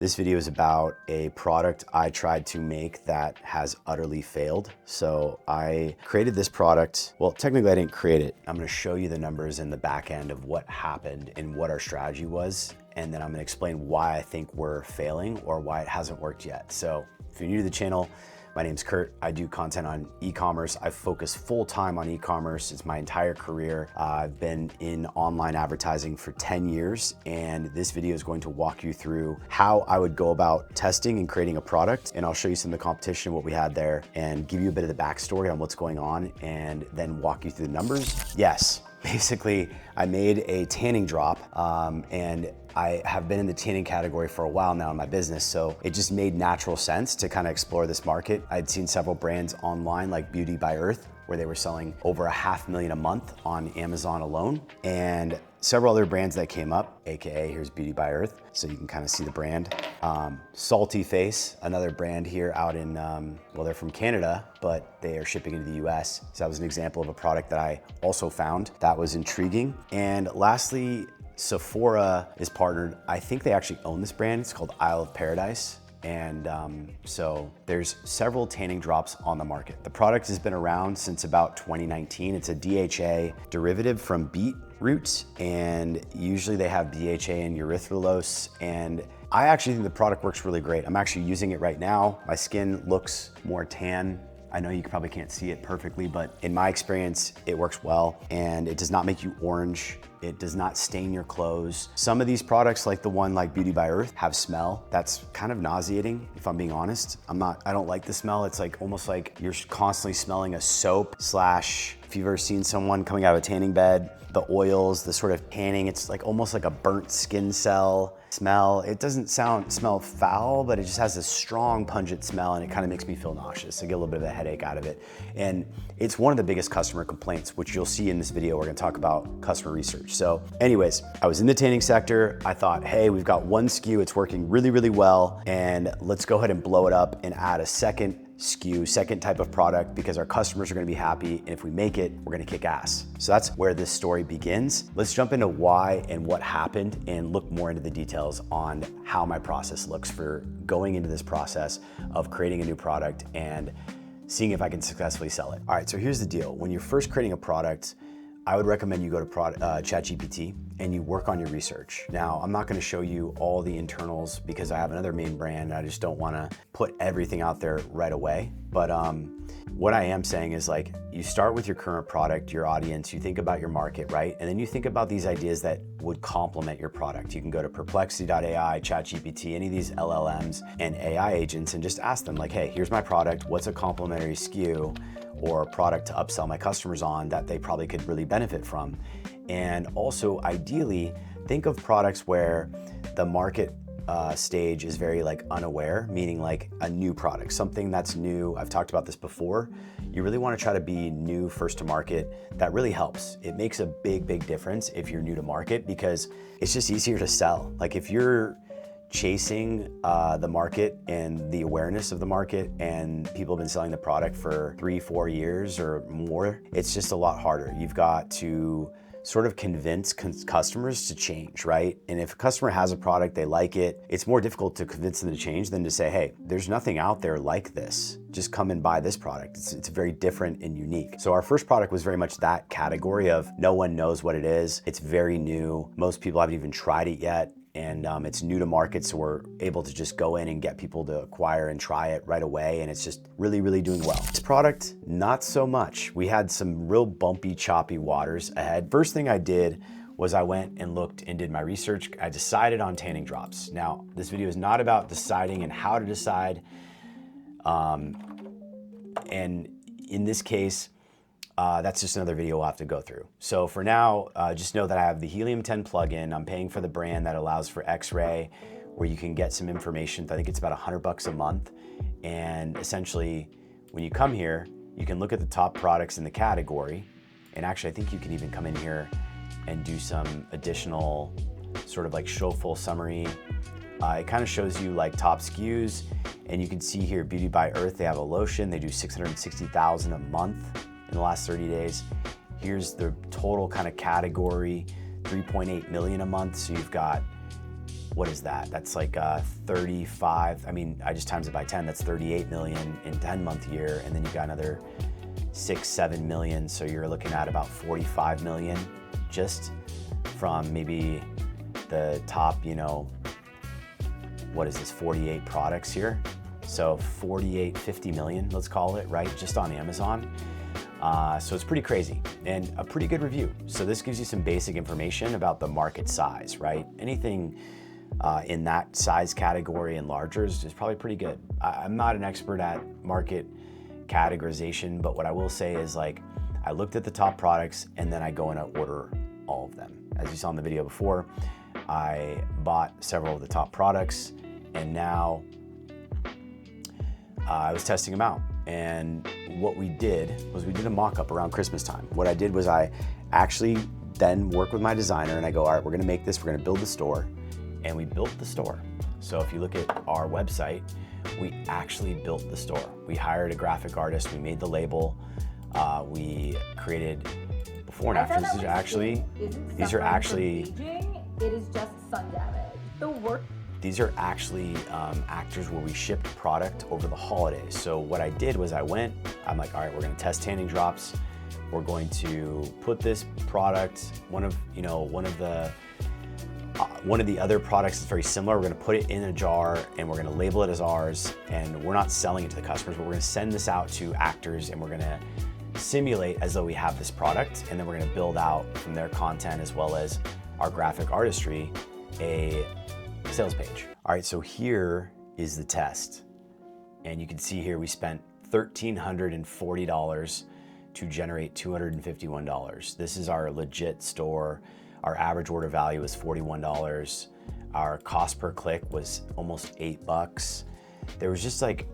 This video is about a product I tried to make that has utterly failed. So I created this product. Well, technically I didn't create it. I'm gonna show you the numbers in the back end of what happened and what our strategy was. And then I'm gonna explain why I think we're failing or why it hasn't worked yet. So if you're new to the channel, my name's Kurt. I do content on e-commerce. I've focused full time on e-commerce. It's my entire career. I've been in online advertising for 10 years, and this video is going to walk you through how I would go about testing and creating a product. And I'll show you some of the competition, what we had there, and give you a bit of the backstory on what's going on, and then walk you through the numbers. Yes, basically, I made a tanning drop, and I have been in the tanning category for a while now in my business, so it just made natural sense to kind of explore this market. I'd seen several brands online like Beauty by Earth, where they were selling over $500,000 a month on Amazon alone, and several other brands that came up, AKA here's Beauty by Earth, so you can kind of see the brand. Salty Face, another brand here out in, well, they're from Canada, but they are shipping into the US. So that was an example of a product that I also found that was intriguing. And lastly, Sephora is partnered. I think they actually own this brand. It's called Isle of Paradise. And so there's several tanning drops on the market. The product has been around since about 2019. It's a DHA derivative from beet roots, and usually they have DHA and erythrulose. And I actually think the product works really great. I'm actually using it right now. My skin looks more tan. I know you probably can't see it perfectly, but in my experience, it works well, and it does not make you orange. It does not stain your clothes. Some of these products, like the one like Beauty by Earth, have smell that's kind of nauseating, if I'm being honest. I don't like the smell. It's like almost like you're constantly smelling a soap slash, if you've ever seen someone coming out of a tanning bed, the oils, the sort of tanning, it's like almost like a burnt skin cell smell. It doesn't smell foul, but it just has this strong pungent smell, and it kind of makes me feel nauseous. I get a little bit of a headache out of it. And it's one of the biggest customer complaints, which you'll see in this video. We're gonna talk about customer research. So anyways, I was in the tanning sector. I thought, hey, we've got one SKU, it's working really, really well, and let's go ahead and blow it up and add a second SKU, second type of product, because our customers are gonna be happy, and if we make it, we're gonna kick ass. So that's where this story begins. Let's jump into why and what happened and look more into the details on how my process looks for going into this process of creating a new product and seeing if I can successfully sell it. All right, so here's the deal. When you're first creating a product, I would recommend you go to ChatGPT and you work on your research. Now, I'm not gonna show you all the internals because I have another main brand. I just don't wanna put everything out there right away. But what I am saying is, like, you start with your current product, your audience, you think about your market, right? And then you think about these ideas that would complement your product. You can go to perplexity.ai, ChatGPT, any of these LLMs and AI agents, and just ask them, like, hey, here's my product, what's a complementary SKU or product to upsell my customers on that they probably could really benefit from? And also, ideally, think of products where the market stage is very like unaware, meaning like a new product, something that's new. I've talked about this before. You really want to try to be new, first to market. That really helps. It makes a big, big difference if you're new to market, because it's just easier to sell. Like if you're chasing the market and the awareness of the market, and people have been selling the product for 3-4 years or more, it's just a lot harder. You've got to sort of convince customers to change, right? And if a customer has a product, they like it, it's more difficult to convince them to change than to say, hey, there's nothing out there like this. Just come and buy this product. It's very different and unique. So our first product was very much that category of no one knows what it is. It's very new. Most people haven't even tried it yet. And it's new to market, so we're able to just go in and get people to acquire and try it right away, and it's just really, really doing well. This product, not so much. We had some real bumpy, choppy waters ahead. First thing I did was I went and looked and did my research. I decided on tanning drops. Now, this video is not about deciding and how to decide. And in this case, that's just another video we'll have to go through. So for now, just know that I have the Helium 10 plugin. I'm paying for the brand that allows for X-ray, where you can get some information. I think it's about $100 a month. And essentially, when you come here, you can look at the top products in the category. And actually, I think you can even come in here and do some additional sort of like show full summary. It kind of shows you like top SKUs. And you can see here, Beauty by Earth, they have a lotion. They do 660,000 a month in the last 30 days. Here's the total kind of category, 3.8 million a month. So you've got what is that? That's like 35, I mean, I just times it by 10, that's 38 million in 10-month year, and then you've got another 6-7 million, so you're looking at about 45 million just from maybe the top, you know, what is this, 48 products here? So 48, 50 million, let's call it, right? Just on Amazon. So it's pretty crazy and a pretty good review. So this gives you some basic information about the market size, right? Anything in that size category and larger is probably pretty good. I'm not an expert at market categorization, but what I will say is, like, I looked at the top products and then I go and I order all of them. As you saw in the video before, I bought several of the top products, and now I was testing them out. And what we did was we did a mock-up around Christmas time. What I did was I actually then worked with my designer and I go, all right, we're gonna make this, we're gonna build the store. And we built the store. So if you look at our website, we actually built the store. We hired a graphic artist, we made the label, we created before and afters. These are actually, it is just sun damage. These are actually actors where we shipped product over the holidays. So what I did was I'm like, all right, we're gonna test tanning drops. We're going to put this product, one of the other products is very similar. We're gonna put it in a jar and we're gonna label it as ours, and we're not selling it to the customers, but we're gonna send this out to actors and we're gonna simulate as though we have this product, and then we're gonna build out from their content as well as our graphic artistry a sales page. All right, so here is the test. And you can see here we spent $1,340 to generate $251. This is our legit store. Our average order value was $41. Our cost per click was almost $8. There was just like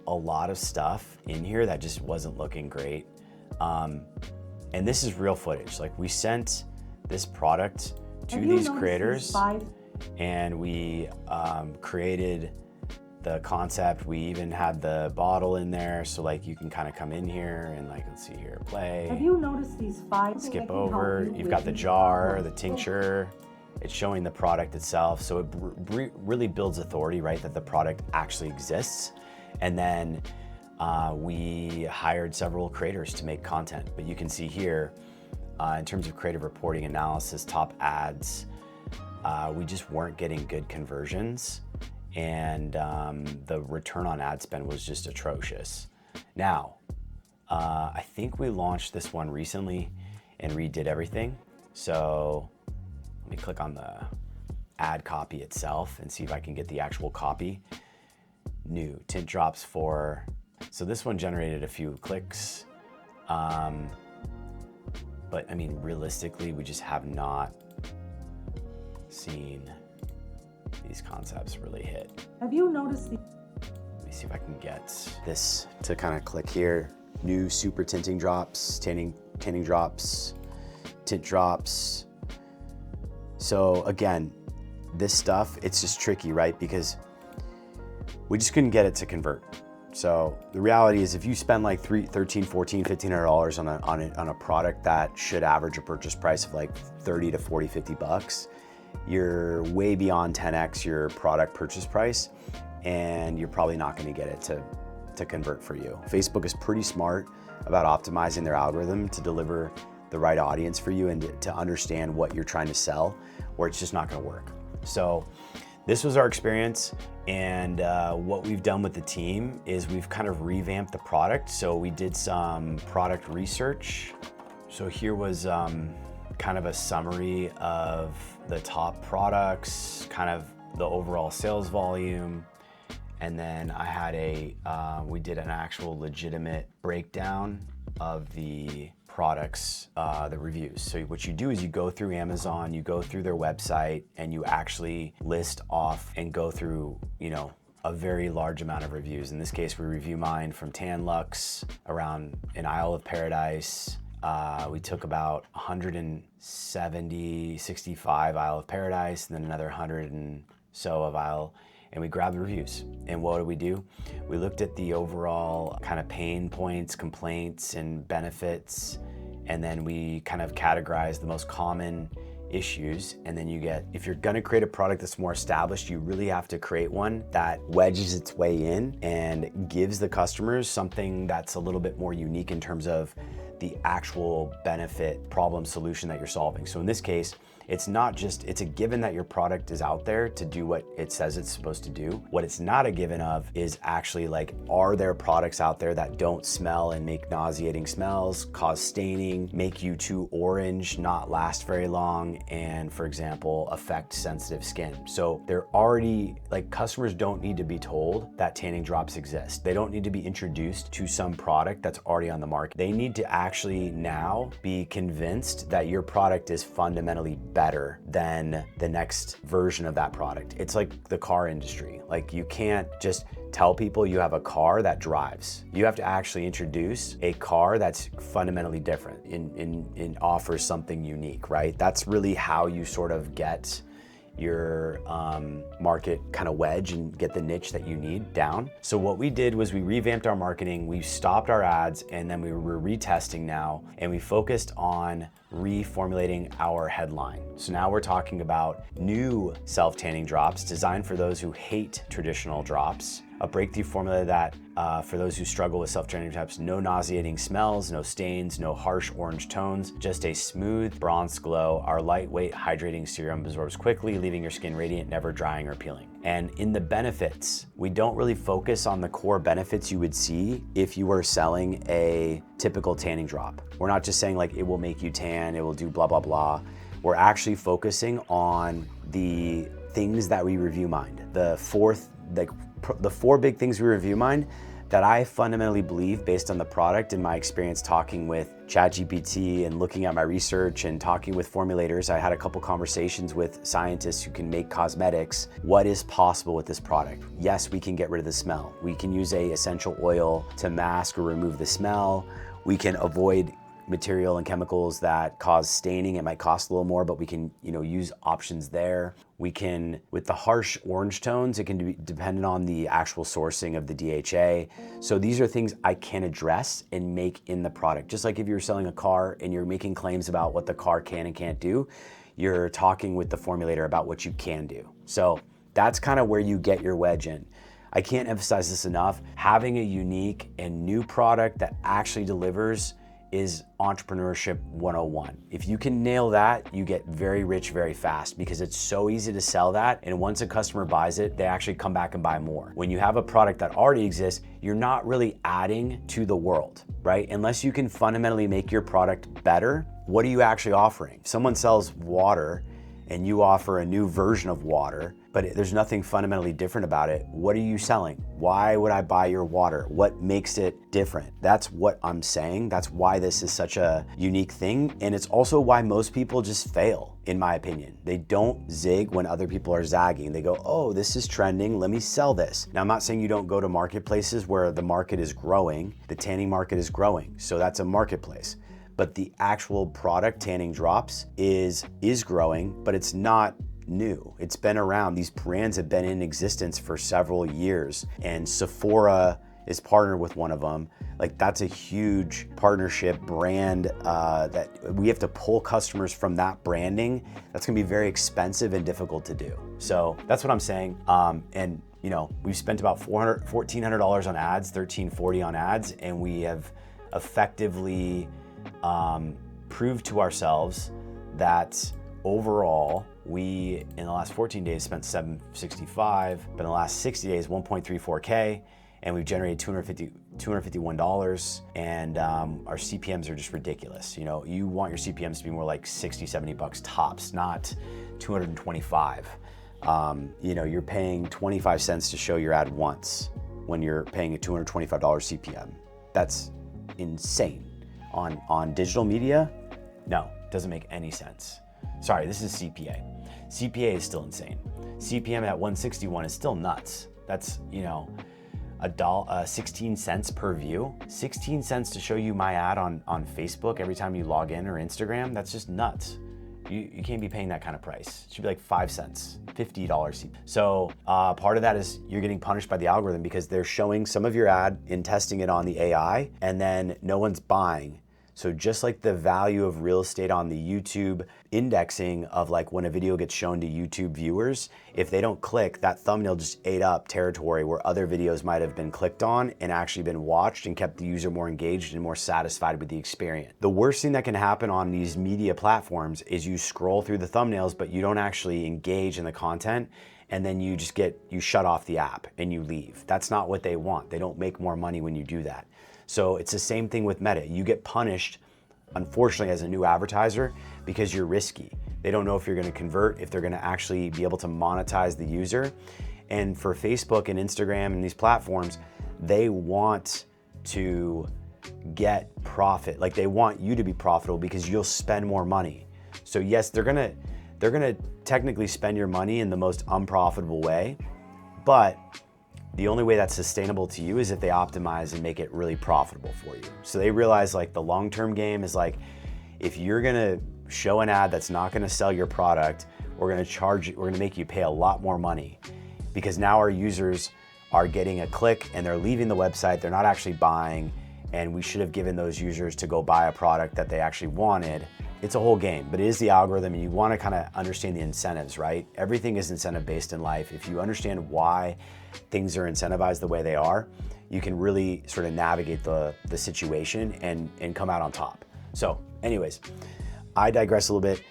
a lot of stuff in here that just wasn't looking great. And this is real footage. Like, we sent this product to these creators and we created the concept. We even had the bottle in there, so like you can kind of come in here and, like, let's see here, play. Have you noticed these 5? Skip over. You've got the jar, the tincture. It's showing the product itself, so it really builds authority, right? That the product actually exists. And then we hired several creators to make content. But you can see here, in terms of creative reporting, analysis, top ads, we just weren't getting good conversions, and the return on ad spend was just atrocious. Now, I think we launched this one recently and redid everything. So let me click on the ad copy itself and see if I can get the actual copy. New tint drops for, so this one generated a few clicks. But I mean, realistically, we just have not seen these concepts really hit. Have you noticed the... Let me see if I can get this to kind of click here. New super tinting drops, tanning drops, tint drops. So again, this stuff, it's just tricky, right? Because we just couldn't get it to convert. So the reality is, if you spend like $13, $14, $1,500 on a product that should average a purchase price of like 30 to 40, 50 bucks, you're way beyond 10x your product purchase price, and you're probably not going to get it to convert for you. Facebook is pretty smart about optimizing their algorithm to deliver the right audience for you and to understand what you're trying to sell, or it's just not going to work. So this was our experience, and what we've done with the team is we've kind of revamped the product. So we did some product research. So here was kind of a summary of the top products, kind of the overall sales volume. And then I had we did an actual legitimate breakdown of the products, the reviews. So what you do is you go through Amazon, you go through their website, and you actually list off and go through, you know, a very large amount of reviews. In this case, we review mine from Tan Lux around an Isle of Paradise. We took about 170, 65 Isle of Paradise, and then another 100 and so of Isle, and we grabbed the reviews. And what did we do? We looked at the overall kind of pain points, complaints, and benefits, and then we kind of categorized the most common issues, and then you get, if you're gonna create a product that's more established, you really have to create one that wedges its way in and gives the customers something that's a little bit more unique in terms of the actual benefit problem solution that you're solving. So in this case, it's not just, it's a given that your product is out there to do what it says it's supposed to do. What it's not a given of is actually like, are there products out there that don't smell and make nauseating smells, cause staining, make you too orange, not last very long, and for example, affect sensitive skin. So they're already, like, customers don't need to be told that tanning drops exist. They don't need to be introduced to some product that's already on the market. They need to actually now be convinced that your product is fundamentally better than the next version of that product. It's like the car industry. Like, you can't just tell people you have a car that drives. You have to actually introduce a car that's fundamentally different and offers something unique, right? That's really how you sort of get your market kind of wedge and get the niche that you need down. So what we did was we revamped our marketing, we stopped our ads, and then we were retesting now, and we focused on reformulating our headline. So now we're talking about new self-tanning drops designed for those who hate traditional drops, a breakthrough formula that for those who struggle with self-tanning drops, no nauseating smells, no stains, no harsh orange tones, just a smooth bronze glow. Our lightweight hydrating serum absorbs quickly, leaving your skin radiant, never drying or peeling. And in the benefits, we don't really focus on the core benefits you would see if you were selling a typical tanning drop. We're not just saying like it will make you tan, it will do blah, blah, blah. We're actually focusing on the things that we review mined. The four big things we review mined that I fundamentally believe, based on the product and my experience talking with ChatGPT and looking at my research and talking with formulators. I had a couple conversations with scientists who can make cosmetics. What is possible with this product? Yes, we can get rid of the smell. We can use a essential oil to mask or remove the smell. We can avoid material and chemicals that cause staining. It might cost a little more, but we can, use options there. We can, with the harsh orange tones, it can be dependent on the actual sourcing of the DHA. So these are things I can address and make in the product. Just like if you're selling a car and you're making claims about what the car can and can't do, you're talking with the formulator about what you can do. So that's kind of where you get your wedge in. I can't emphasize this enough. Having a unique and new product that actually delivers is entrepreneurship 101. If you can nail that, you get very rich very fast, because it's so easy to sell that. And once a customer buys it, they actually come back and buy more. When you have a product that already exists, you're not really adding to the world, right? Unless you can fundamentally make your product better, what are you actually offering? If someone sells water and you offer a new version of water, but there's nothing fundamentally different about it, what are you selling? Why would I buy your water? What makes it different? That's what I'm saying. That's why this is such a unique thing. And it's also why most people just fail, in my opinion. They don't zig when other people are zagging. They go, oh, this is trending, let me sell this. Now, I'm not saying you don't go to marketplaces where the market is growing. The tanning market is growing, so that's a marketplace. But the actual product, tanning drops, is growing, but it's not new. It's been around. These brands have been in existence for several years, and Sephora is partnered with one of them. Like, that's a huge partnership brand that we have to pull customers from that branding. That's gonna be very expensive and difficult to do. So that's what I'm saying. And we've spent about $1,400 on ads, $1,340 on ads, and we have effectively proved to ourselves that overall, we, in the last 14 days, spent $765, but in the last 60 days, 1.34K, and we've generated $251, and our CPMs are just ridiculous. You want your CPMs to be more like 60, 70 bucks tops, not 225. You're paying 25 cents to show your ad once when you're paying a $225 CPM. That's insane. On digital media, no, doesn't make any sense. Sorry, this is CPA. CPA is still insane. CPM at 161 is still nuts. That's, 16 cents per view. 16 cents to show you my ad on Facebook every time you log in, or Instagram. That's just nuts. You can't be paying that kind of price. It should be like 5 cents, $50 CPM. So part of that is you're getting punished by the algorithm, because they're showing some of your ad and testing it on the AI, and then no one's buying. So just like the value of real estate on the YouTube indexing of like when a video gets shown to YouTube viewers, if they don't click, that thumbnail just ate up territory where other videos might have been clicked on and actually been watched and kept the user more engaged and more satisfied with the experience. The worst thing that can happen on these media platforms is you scroll through the thumbnails, but you don't actually engage in the content, and then you shut off the app and you leave. That's not what they want. They don't make more money when you do that. So it's the same thing with Meta. You get punished, unfortunately, as a new advertiser because you're risky. They don't know if you're gonna convert, if they're gonna actually be able to monetize the user. And for Facebook and Instagram and these platforms, they want to get profit. Like they want you to be profitable because you'll spend more money. So yes, they're gonna technically spend your money in the most unprofitable way, but the only way that's sustainable to you is if they optimize and make it really profitable for you. So they realize like the long-term game is like, if you're gonna show an ad that's not gonna sell your product, we're gonna make you pay a lot more money, because now our users are getting a click and they're leaving the website, they're not actually buying, and we should have given those users to go buy a product that they actually wanted. It's a whole game, but it is the algorithm, and you wanna kinda understand the incentives, right? Everything is incentive-based in life. If you understand why things are incentivized the way they are, you can really sort of navigate the situation and come out on top. So anyways, I digress a little bit.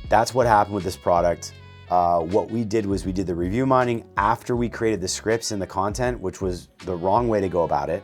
That's what happened with this product. What we did was we did the review mining after we created the scripts and the content, which was the wrong way to go about it,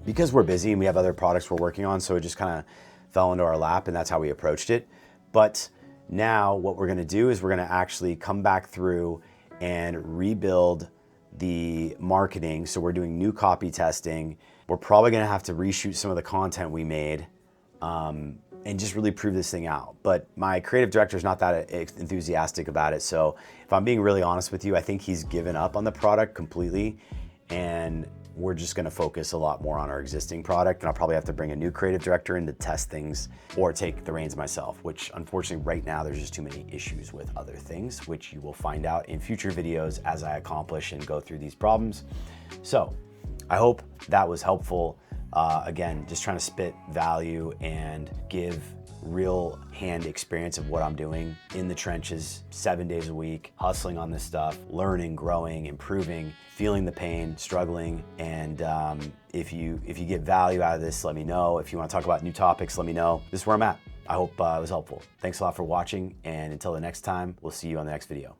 because we're busy and we have other products we're working on, so it just kind of fell into our lap, and that's how we approached it. But now what we're gonna do is we're gonna actually come back through and rebuild the marketing. So we're doing new copy testing. We're probably gonna have to reshoot some of the content we made and just really prove this thing out. But my creative director is not that enthusiastic about it. So if I'm being really honest with you, I think he's given up on the product completely, and we're just gonna focus a lot more on our existing product, and I'll probably have to bring a new creative director in to test things or take the reins myself, which unfortunately right now there's just too many issues with other things, which you will find out in future videos as I accomplish and go through these problems. So I hope that was helpful. Again, just trying to spit value and give real hand experience of what I'm doing in the trenches 7 days a week, hustling on this stuff, learning, growing, improving, feeling the pain, struggling. And if you get value out of this, let me know. If you want to talk about new topics, let me know. This is where I'm at. I hope it was helpful. Thanks a lot for watching, and until the next time, we'll see you on the next video.